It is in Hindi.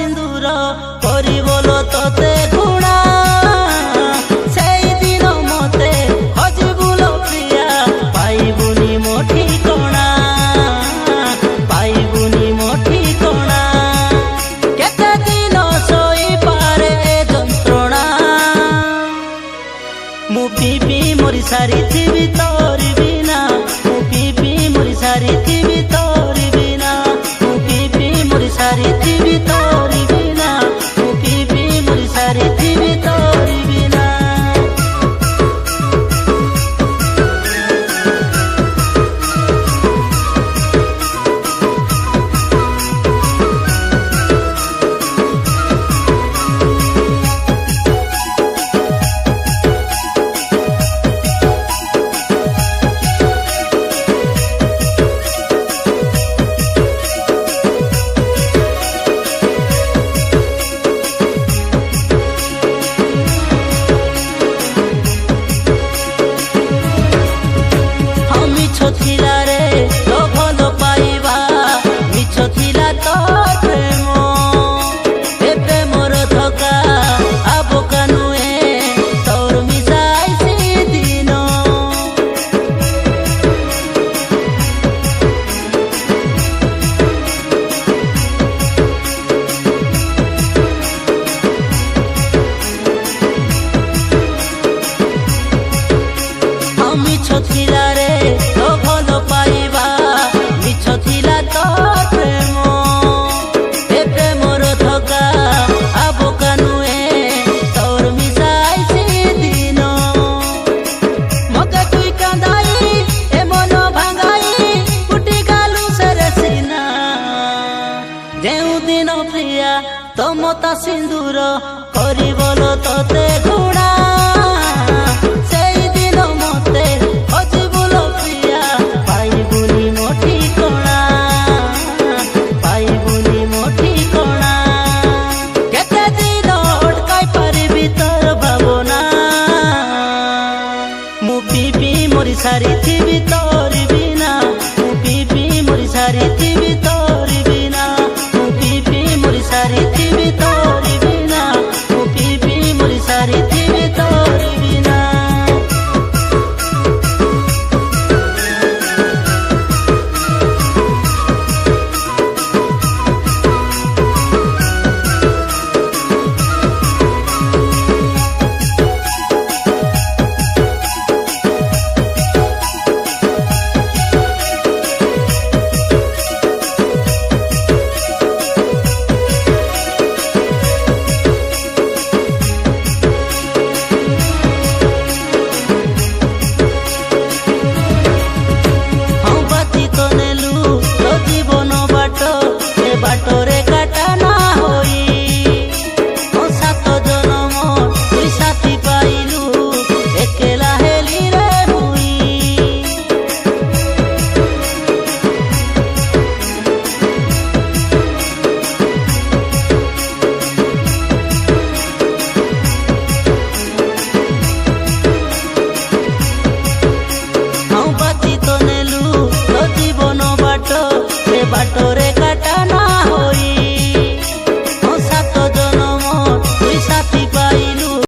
सिंदूर करी बोलो तोते गुणा से दिन मते हजबुलो प्रिया पाइबुनी मो ठिकणा पाइबुनी मो ठिकणा केते दिन सोई पारे जंत्रणा मु पीपी मोरी सारी थी तोर बिना मु पीपी मोरी सारी थी तोर बिना मु पीपी मोरी सारी थी तोर बिना मु पीपी मोरी सारी थी तोर बिना मिछ थिला रे तो भल पाइबा मिछ थिला तो प्रेम ए प्रेमर धोका आबोका नुहे तोर मिसाई से दिन मिछ थिला रे तो भल पाइबा मिछ थिला तो प्रेम ए प्रेमर धोका आबोका नुहे तोर मिसाई से दिन मते तुई कांदाई ए मन भांगाई कुटी गालु सेरे सिना जेउ दिन प्रिया तो मता सिंदूर करी बोलो तोते गुणा